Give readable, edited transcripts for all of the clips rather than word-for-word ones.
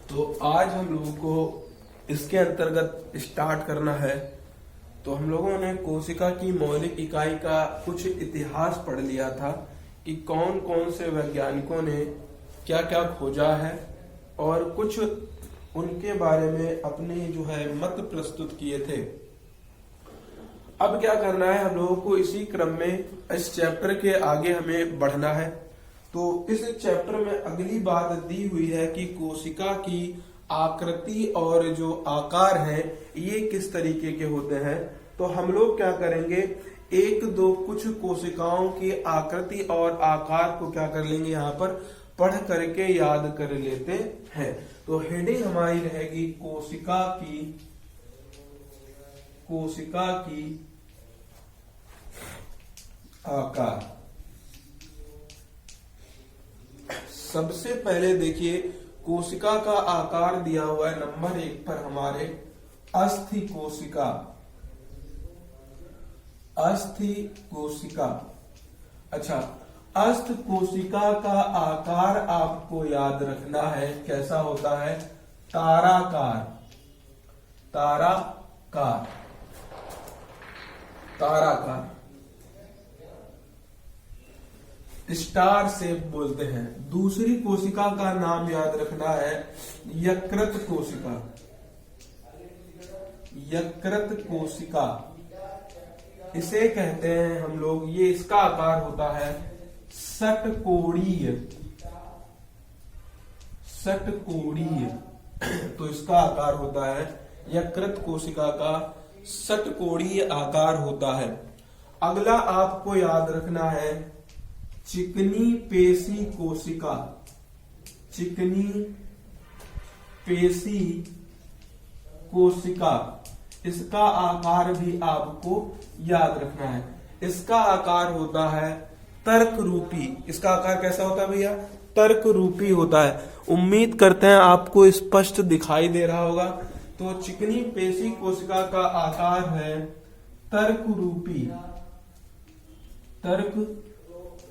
तो आज हम लोगों को इसके अंतर्गत स्टार्ट करना है। तो हम लोगों ने कोशिका की मौलिक इकाई का कुछ इतिहास पढ़ लिया था कि कौन कौन से वैज्ञानिकों ने क्या क्या खोजा है और कुछ उनके बारे में अपने जो है मत प्रस्तुत किए थे। अब क्या करना है, हम लोगों को इसी क्रम में इस चैप्टर के आगे हमें बढ़ना है। तो इस चैप्टर में अगली बात दी हुई है कि कोशिका की आकृति और जो आकार है ये किस तरीके के होते हैं। तो हम लोग क्या करेंगे, एक दो कुछ कोशिकाओं की आकृति और आकार को क्या कर लेंगे, यहाँ पर पढ़ करके याद कर लेते हैं। तो हेडिंग हमारी रहेगी कोशिका की आकार। सबसे पहले देखिए, कोशिका का आकार दिया हुआ है नंबर 1 पर हमारे अस्थि कोशिका। अस्थि कोशिका, अच्छा, अस्थि कोशिका का आकार आपको याद रखना है कैसा होता है, ताराकार। ताराकार, ताराकार, स्टार शेप बोलते हैं। दूसरी कोशिका का नाम याद रखना है यकृत कोशिका। यकृत कोशिका इसे कहते हैं हम लोग, ये इसका आकार होता है षटकोणीय। षटकोणीय, तो इसका आकार होता है यकृत कोशिका का षटकोणीय आकार होता है। अगला आपको याद रखना है चिकनी पेशी कोशिका। चिकनी पेशी कोशिका, इसका आकार भी आपको याद रखना है। इसका आकार होता है तर्क रूपी। इसका आकार कैसा होता है भैया, तर्क रूपी होता है। उम्मीद करते हैं आपको स्पष्ट दिखाई दे रहा होगा। तो चिकनी पेशी कोशिका का आकार है तर्क रूपी। तर्क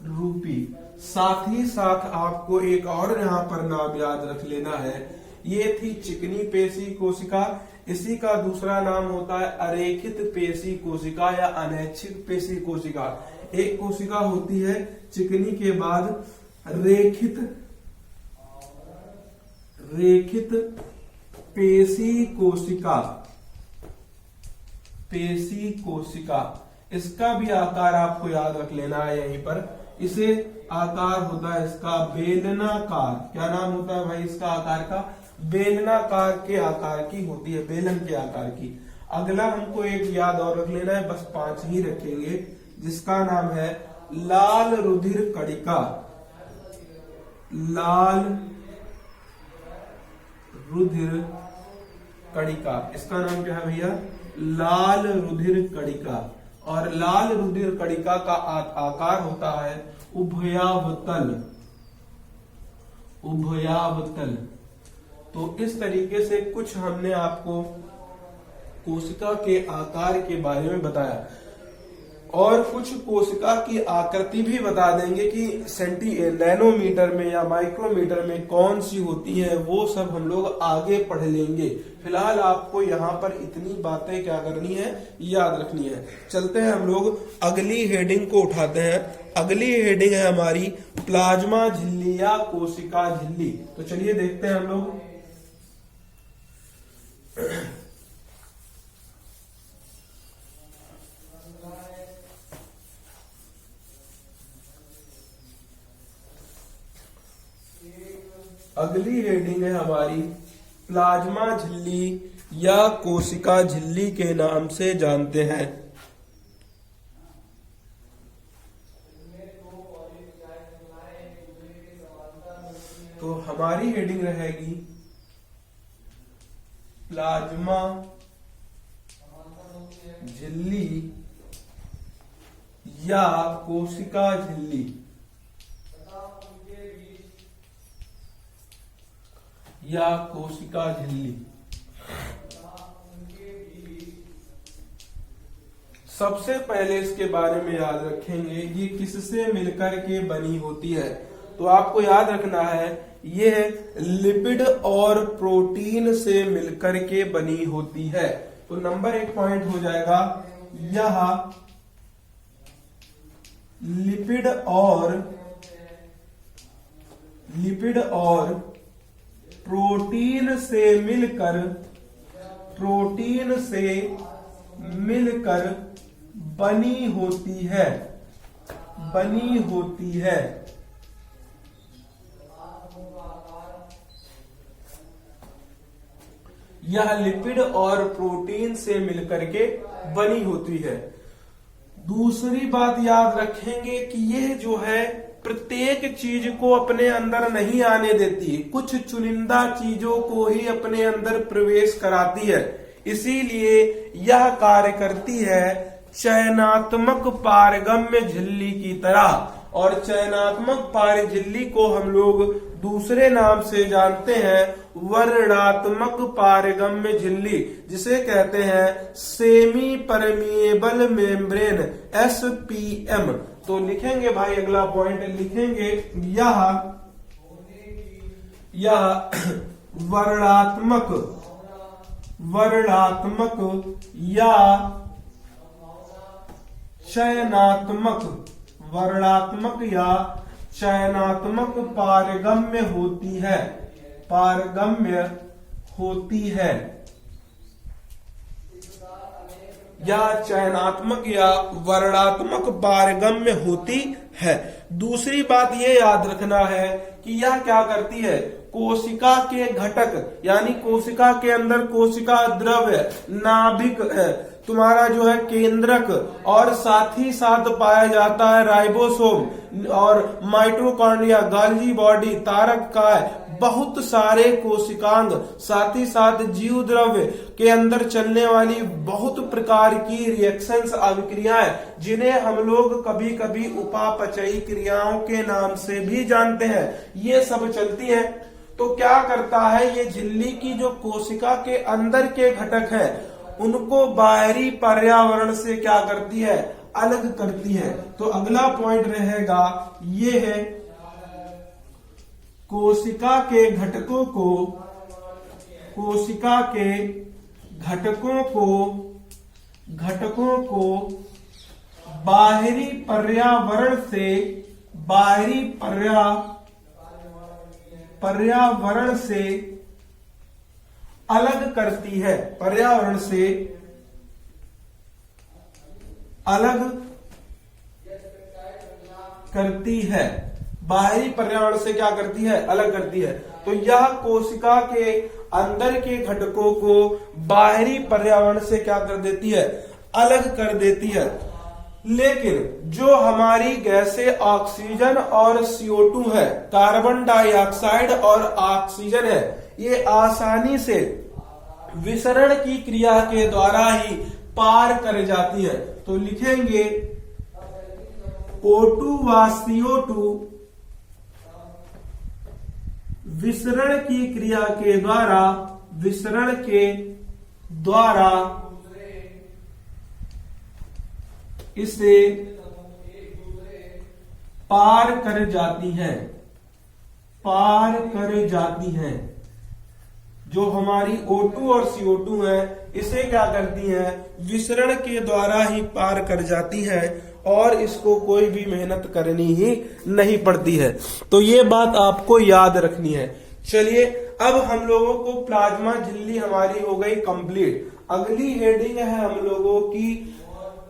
रूपी। साथ ही साथ आपको एक और यहाँ पर नाम याद रख लेना है, ये थी चिकनी पेशी कोशिका। इसी का दूसरा नाम होता है अरेखित पेशी कोशिका या अनैच्छिक पेशी कोशिका। एक कोशिका होती है चिकनी के बाद रेखित पेशी कोशिका। पेशी कोशिका, इसका भी आकार आपको याद रख लेना है यहीं पर। इसे आकार होता है इसका बेलनाकार। क्या नाम होता है भाई इसका आकार का, बेलनाकार के आकार की होती है, बेलन के आकार की। अगला हमको एक याद और रख लेना है, बस 5 ही रखेंगे, जिसका नाम है लाल रुधिर कणिका। लाल रुधिर कणिका, इसका नाम क्या है भैया, लाल रुधिर कणिका। और लाल रुधिर कणिका का आकार होता है उभयावतल। उभयावतल। तो इस तरीके से कुछ हमने आपको कोशिका के आकार के बारे में बताया और कुछ कोशिका की आकृति भी बता देंगे कि नैनोमीटर में या माइक्रोमीटर में कौन सी होती है, वो सब हम लोग आगे पढ़ लेंगे। फिलहाल आपको यहाँ पर इतनी बातें क्या करनी है, याद रखनी है। चलते हैं हम लोग अगली हेडिंग को उठाते हैं। अगली हेडिंग है हमारी प्लाज्मा झिल्ली या कोशिका झिल्ली। तो चलिए देखते हैं हम लोग। अगली हेडिंग है हमारी प्लाज्मा झिल्ली या कोशिका झिल्ली के नाम से जानते हैं। तो हमारी हेडिंग रहेगी प्लाज्मा झिल्ली या कोशिका झिल्ली। या कोशिका झिल्ली। सबसे पहले इसके बारे में याद रखेंगे ये किससे मिलकर के बनी होती है। तो आपको याद रखना है ये लिपिड और प्रोटीन से मिलकर के बनी होती है। तो नंबर 1 पॉइंट हो जाएगा, यह लिपिड और प्रोटीन से मिलकर बनी होती है। यह लिपिड और प्रोटीन से मिलकर के बनी होती है। दूसरी बात याद रखेंगे कि ये जो है प्रत्येक चीज को अपने अंदर नहीं आने देती, कुछ चुनिंदा चीजों को ही अपने अंदर प्रवेश कराती है। इसीलिए यह कार्य करती है चयनात्मक पारगम्य झिल्ली की तरह। और चयनात्मक पार झिल्ली को हम लोग दूसरे नाम से जानते हैं वर्णात्मक पारगम्य झिल्ली, जिसे कहते हैं सेमी परमिएबल मेम्ब्रेन, SPM। तो लिखेंगे भाई, अगला पॉइंट लिखेंगे, यह वर्णात्मक या चयनात्मक पारगम्य होती है। या चयनात्मक या वर्णात्मक पारगम्य होती है। दूसरी बात ये याद रखना है कि यह क्या करती है, कोशिका के घटक यानी कोशिका के अंदर कोशिका द्रव्य, नाभिक है तुम्हारा जो है केंद्रक, और साथ ही साथ पाया जाता है राइबोसोम और माइटोकॉन्ड्रिया, गाल्जी बॉडी, तारक काय, बहुत सारे कोशिकांग, साथ ही साथ जीव द्रव्य के अंदर चलने वाली बहुत प्रकार की रिएक्शंस, अभिक्रियाएं, जिन्हें हम लोग कभी कभी उपापचयी क्रियाओं के नाम से भी जानते हैं, ये सब चलती हैं। तो क्या करता है, ये झिल्ली की जो कोशिका के अंदर के घटक हैं उनको बाहरी पर्यावरण से क्या करती है, अलग करती है। तो अगला पॉइंट रहेगा, ये है कोशिका के घटकों को बाहरी पर्यावरण से अलग करती है, पर्यावरण से अलग करती है, बाहरी पर्यावरण से क्या करती है, अलग करती है। तो यह कोशिका के अंदर के घटकों को बाहरी पर्यावरण से क्या कर देती है, अलग कर देती है। लेकिन जो हमारी गैसें ऑक्सीजन और CO2 है, कार्बन डाइऑक्साइड और ऑक्सीजन है, ये आसानी से विसरण की क्रिया के द्वारा ही पार कर जाती है। तो लिखेंगे O2 व CO2 विसरण के द्वारा इसे पार कर जाती हैं। जो हमारी O2 और CO2 है, इसे क्या करती हैं, विसरण के द्वारा ही पार कर जाती हैं और इसको कोई भी मेहनत करनी ही नहीं पड़ती है। तो ये बात आपको याद रखनी है। चलिए, अब हम लोगों को प्लाज्मा झिल्ली हमारी हो गई कंप्लीट। अगली हेडिंग है हम लोगों की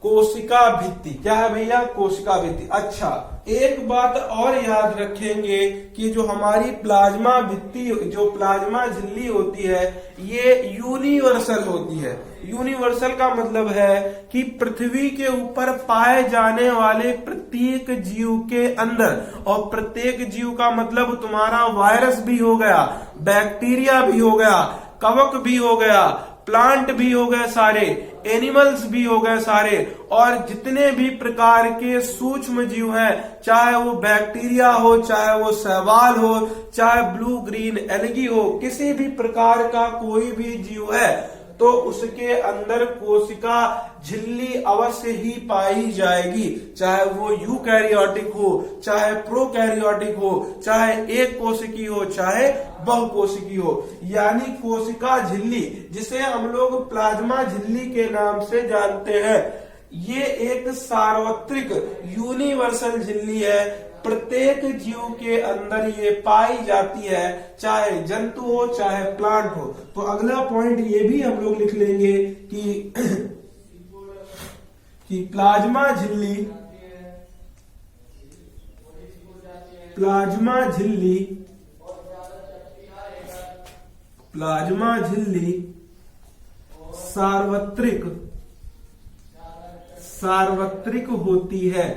कोशिका भित्ति। क्या है भैया, कोशिका भित्ति। अच्छा, एक बात और याद रखेंगे कि जो हमारी प्लाज्मा भित्ति, जो प्लाज्मा झिल्ली होती है, ये यूनिवर्सल होती है। यूनिवर्सल का मतलब है कि पृथ्वी के ऊपर पाए जाने वाले प्रत्येक जीव के अंदर, और प्रत्येक जीव का मतलब तुम्हारा वायरस भी हो गया, बैक्टीरिया भी हो गया, कवक भी हो गया, प्लांट भी हो गए सारे, एनिमल्स भी हो गए सारे, और जितने भी प्रकार के सूक्ष्म जीव हैं, चाहे वो बैक्टीरिया हो, चाहे वो शैवाल हो, चाहे ब्लू ग्रीन एल्गी हो, किसी भी प्रकार का कोई भी जीव है, तो उसके अंदर कोशिका झिल्ली अवश्य ही पाई जाएगी, चाहे वो यूकैरियोटिक हो, चाहे प्रोकैरियोटिक हो, चाहे एक कोशिकी हो, चाहे बहुकोशिकी हो। यानी कोशिका झिल्ली, जिसे हम लोग प्लाज्मा झिल्ली के नाम से जानते हैं, ये एक सार्वत्रिक यूनिवर्सल झिल्ली है। प्रत्येक जीव के अंदर ये पाई जाती है, चाहे जंतु हो चाहे प्लांट हो। तो अगला पॉइंट ये भी हम लोग लिख लेंगे कि प्लाज्मा झिल्ली सार्वत्रिक होती है।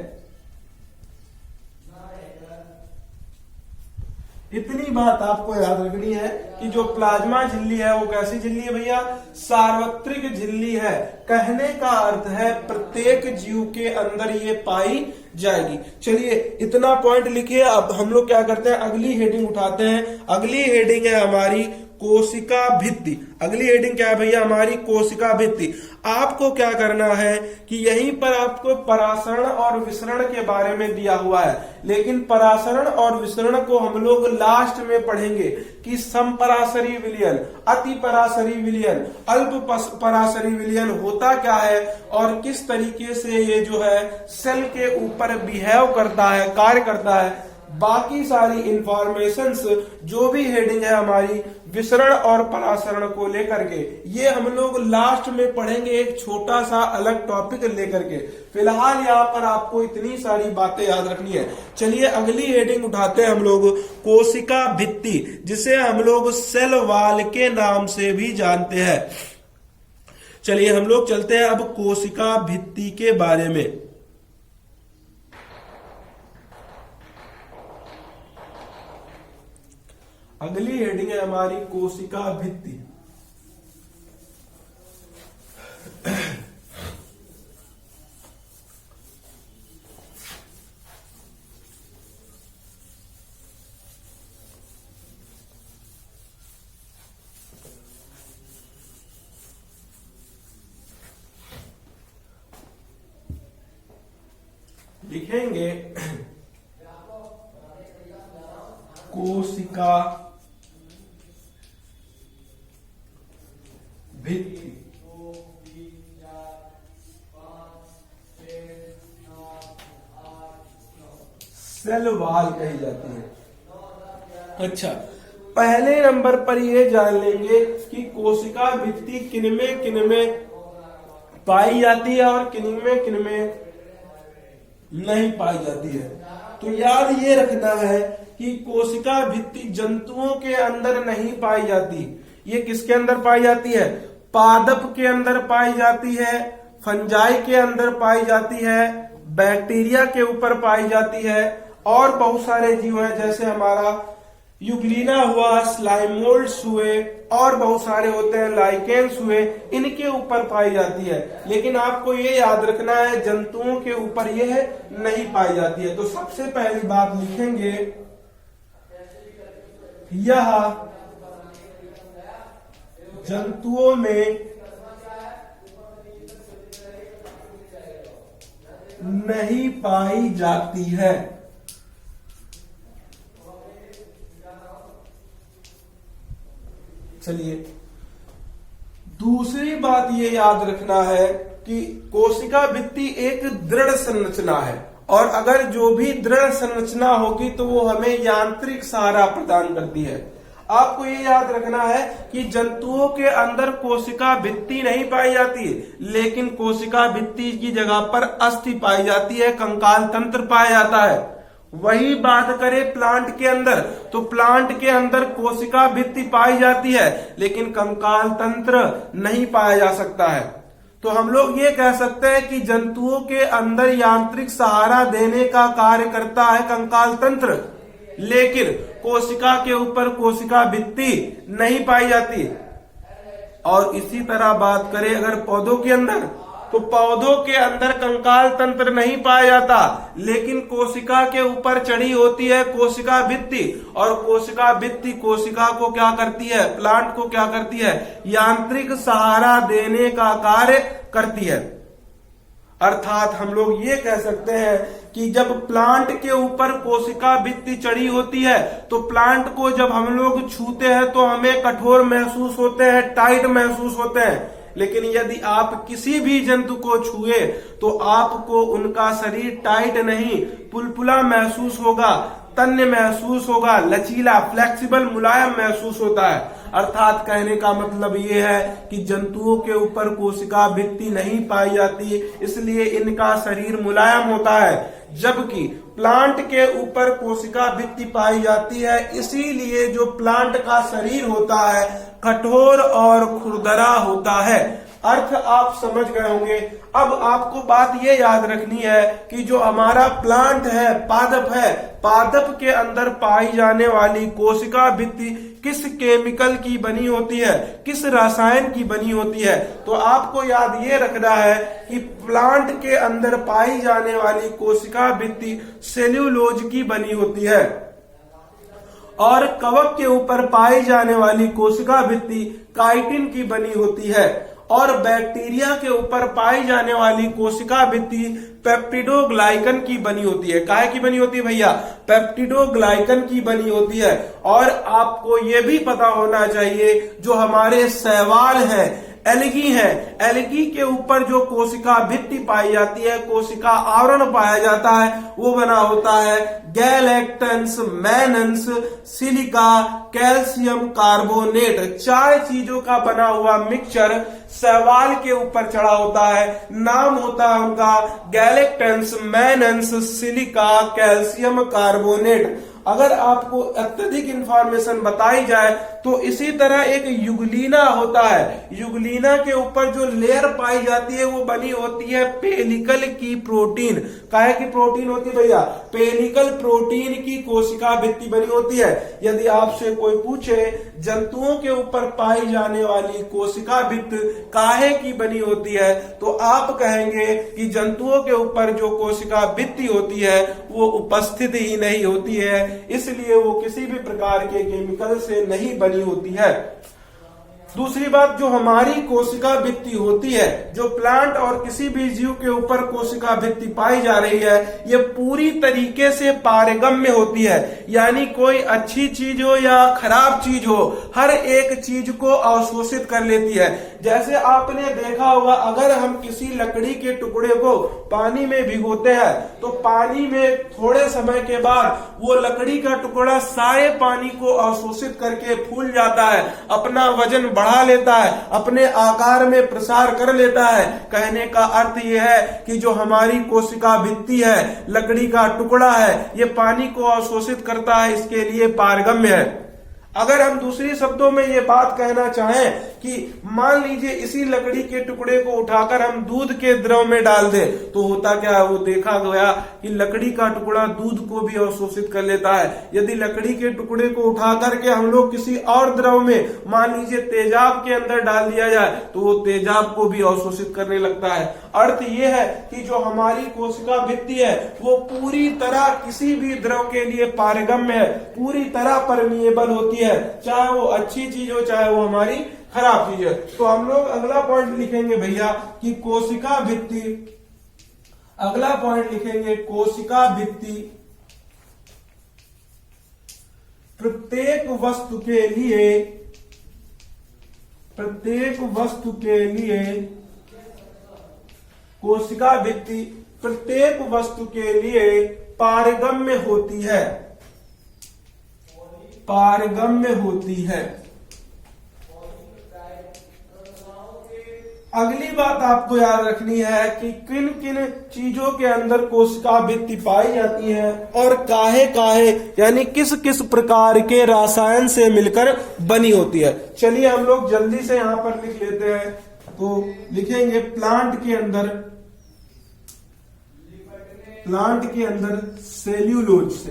इतनी बात आपको याद रखनी है कि जो प्लाज्मा झिल्ली है वो कैसी झिल्ली है भैया? सार्वत्रिक झिल्ली है। कहने का अर्थ है प्रत्येक जीव के अंदर ये पाई जाएगी। चलिए इतना पॉइंट लिखिए। अब हम लोग क्या करते हैं, अगली हेडिंग उठाते हैं। अगली हेडिंग है हमारी कोशिका भित्ति। अगली हेडिंग क्या है भैया? हमारी कोशिका भित्ति। आपको क्या करना है कि यहीं पर आपको परासरण और विसरण के बारे में दिया हुआ है, लेकिन परासरण और विसरण को हम लोग लास्ट में पढ़ेंगे कि समपरासरी विलयन, अति परासरी विलयन, अल्प परासरी विलयन होता क्या है और किस तरीके से ये जो है सेल के ऊपर बिहेव करता है, कार्य करता है। बाकी सारी इंफॉर्मेशंस जो भी हेडिंग है हमारी विसरण और परासरण को लेकर के, ये हम लोग लास्ट में पढ़ेंगे, एक छोटा सा अलग टॉपिक लेकर के। फिलहाल यहाँ पर आपको इतनी सारी बातें याद रखनी है। चलिए अगली हेडिंग उठाते हैं हम लोग कोशिका भित्ति, जिसे हम लोग सेल वॉल के नाम से भी जानते हैं। चलिए हम लोग चलते हैं अब कोशिका भित्ति के बारे में। अगली हेडिंग है हमारी कोशिका भित्ति। लिखेंगे कोशिका भित्ति। सेल वॉल कही जाती है। अच्छा, पहले नंबर पर ये जान लेंगे कि कोशिका भित्ति किनमें पाई जाती है और किनमें नहीं पाई जाती है। तो याद ये रखना है कि कोशिका भित्ति जंतुओं के अंदर नहीं पाई जाती। ये किसके अंदर पाई जाती है? पादप के अंदर पाई जाती है, फंजाई के अंदर पाई जाती है, बैक्टीरिया के ऊपर पाई जाती है, और बहुत सारे जीव हैं जैसे हमारा यूग्लिना हुआ, स्लाइमोल्ड्स हुए, और बहुत सारे होते हैं लाइकेन्स हुए, इनके ऊपर पाई जाती है। लेकिन आपको ये याद रखना है जंतुओं के ऊपर यह नहीं पाई जाती है। तो सबसे पहली बात लिखेंगे, यह जंतुओं में नहीं पाई जाती है। चलिए दूसरी बात ये याद रखना है कि कोशिका भित्ति एक दृढ़ संरचना है, और अगर जो भी दृढ़ संरचना होगी तो वो हमें यांत्रिक सहारा प्रदान करती है। आपको ये याद रखना है कि जंतुओं के अंदर कोशिका भित्ति नहीं पाई जाती, लेकिन कोशिका भित्ति की जगह पर अस्थि पाई जाती है, कंकाल तंत्र पाया जाता है। वही बात करें प्लांट के अंदर, तो प्लांट के अंदर कोशिका भित्ति पाई जाती है, लेकिन कंकाल तंत्र नहीं पाया जा सकता है। तो हम लोग ये कह सकते हैं कि जंतुओं के अंदर यांत्रिक सहारा देने का कार्य करता है कंकाल तंत्र, लेकिन कोशिका के ऊपर कोशिका भित्ति नहीं पाई जाती। और इसी तरह बात करें अगर पौधों के अंदर, तो पौधों के अंदर कंकाल तंत्र नहीं पाया जाता, लेकिन कोशिका के ऊपर चढ़ी होती है कोशिका भित्ति, और कोशिका भित्ति कोशिका को क्या करती है, प्लांट को क्या करती है, यांत्रिक सहारा देने का कार्य करती है। अर्थात हम लोग ये कह सकते हैं कि जब प्लांट के ऊपर कोशिका भित्ति चढ़ी होती है तो प्लांट को जब हम लोग छूते हैं तो हमें कठोर महसूस होते हैं, टाइट महसूस होते हैं। लेकिन यदि आप किसी भी जंतु को छुए तो आपको उनका शरीर टाइट नहीं, पुलपुला महसूस होगा, तन्य महसूस होगा, लचीला, फ्लेक्सिबल, मुलायम महसूस होता है। अर्थात कहने का मतलब ये है कि जंतुओं के ऊपर कोशिका भित्ति नहीं पाई जाती, इसलिए इनका शरीर मुलायम होता है, जबकि प्लांट के ऊपर कोशिका भित्ति पाई जाती है, इसीलिए जो प्लांट का शरीर होता है कठोर और खुरदरा होता है। अर्थ आप समझ गए होंगे। अब आपको बात ये याद रखनी है कि जो हमारा प्लांट है, पादप है, पादप के अंदर पाई जाने वाली कोशिका भित्ति किस केमिकल की बनी होती है, किस रसायन की बनी होती है। तो आपको याद ये रखना है कि प्लांट के अंदर पाई जाने वाली कोशिका भित्ति सेल्यूलोज की बनी होती है, और कवक के ऊपर पाई जाने वाली कोशिका भित्ति काइटिन की बनी होती है, और बैक्टीरिया के ऊपर पाई जाने वाली कोशिका भित्ति पेप्टिडोग्लाइकन की बनी होती है। काहे की बनी होती है भैया? पेप्टिडोग्लाइकन की बनी होती है। और आपको ये भी पता होना चाहिए जो हमारे शैवाल हैं, एल्गी है, एल्गी के ऊपर जो कोशिका भित्ति पाई जाती है, कोशिका आवरण पाया जाता है, वो बना होता है गैलेक्टेंस, मैनन्स, सिलिका, कैल्शियम कार्बोनेट। 4 चीजों का बना हुआ मिक्सचर शैवाल के ऊपर चढ़ा होता है। नाम होता है उनका गैलेक्टेंस, मैनन्स, सिलिका, कैल्शियम कार्बोनेट। अगर आपको अत्यधिक इंफॉर्मेशन बताई जाए तो इसी तरह एक युगलीना होता है। युगलीना के ऊपर जो लेयर पाई जाती है वो बनी होती है पेलिकल की प्रोटीन। काहे की प्रोटीन होती है भैया? पेलिकल प्रोटीन की कोशिका भित्ति बनी होती है। यदि आपसे कोई पूछे जंतुओं के ऊपर पाई जाने वाली कोशिका भित्ति काहे की बनी होती है, तो आप कहेंगे कि जंतुओं के ऊपर जो कोशिका भित्ति होती है वो उपस्थित ही नहीं होती है, इसलिए वो किसी भी प्रकार के केमिकल से नहीं बनी होती है। दूसरी बात, जो हमारी कोशिका भित्ति होती है, जो प्लांट और किसी भी जीव के ऊपर कोशिका भित्ति पाई जा रही है, ये पूरी तरीके से पारगम्य होती है। यानी कोई अच्छी चीज हो या खराब चीज हो, हर एक चीज को अवशोषित कर लेती है। जैसे आपने देखा होगा, अगर हम किसी लकड़ी के टुकड़े को पानी में भिगोते हैं तो पानी में थोड़े समय के बाद वो लकड़ी का टुकड़ा सारे पानी को अवशोषित करके फूल जाता है, अपना वजन बढ़ा लेता है, अपने आकार में प्रसार कर लेता है। कहने का अर्थ यह है कि जो हमारी कोशिका भित्ति है, लकड़ी का टुकड़ा है, ये पानी को अवशोषित करता है, इसके लिए पारगम्य है। अगर हम दूसरी शब्दों में ये बात कहना चाहें कि मान लीजिए इसी लकड़ी के टुकड़े को उठाकर हम दूध के द्रव में डाल दें, तो होता क्या है? वो देखा गया कि लकड़ी का टुकड़ा दूध को भी अवशोषित कर लेता है। यदि लकड़ी के टुकड़े को उठा करके हम लोग किसी और द्रव में, मान लीजिए तेजाब के अंदर डाल दिया जाए, तो वो तेजाब को भी अवशोषित करने लगता है। अर्थ ये है कि जो हमारी कोशिका भित्ति है वो पूरी तरह किसी भी द्रव के लिए पारगम्य है, पूरी तरह परमिएबल होती है, चाहे वो अच्छी चीज हो चाहे वो हमारी खराब चीज है। तो हम लोग अगला पॉइंट लिखेंगे भैया कि कोशिका भित्ति, अगला पॉइंट लिखेंगे कोशिका भित्ति प्रत्येक वस्तु के लिए, प्रत्येक वस्तु के लिए कोशिका भित्ति प्रत्येक वस्तु के लिए पारगम्य होती है, पारगम्य होती है। अगली बात आपको याद रखनी है कि किन किन चीजों के अंदर कोशिका भित्ति पाई जाती है और काहे काहे यानी किस किस प्रकार के रसायन से मिलकर बनी होती है। चलिए हम लोग जल्दी से यहां पर लिख लेते हैं। तो लिखेंगे प्लांट के अंदर, प्लांट के अंदर सेल्यूलोज से,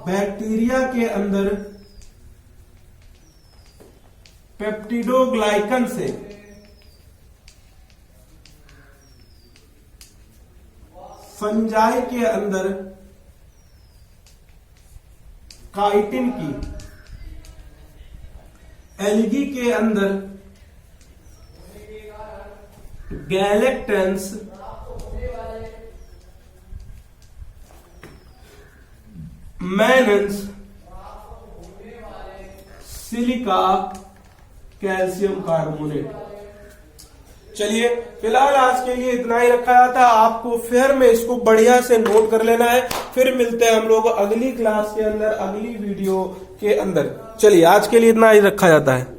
बैक्टीरिया के अंदर पेप्टिडोग्लाइकन से, फंजाई के अंदर काइटिन की, एल्गी के अंदर गैलेक्टेंस, मैनन्स, सिलिका, कैल्शियम कार्बोनेट। चलिए फिलहाल आज के लिए इतना ही रखा जाता है। आपको फिर में इसको बढ़िया से नोट कर लेना है। फिर मिलते हैं हम लोग अगली क्लास के अंदर, अगली वीडियो के अंदर। चलिए आज के लिए इतना ही रखा जाता है।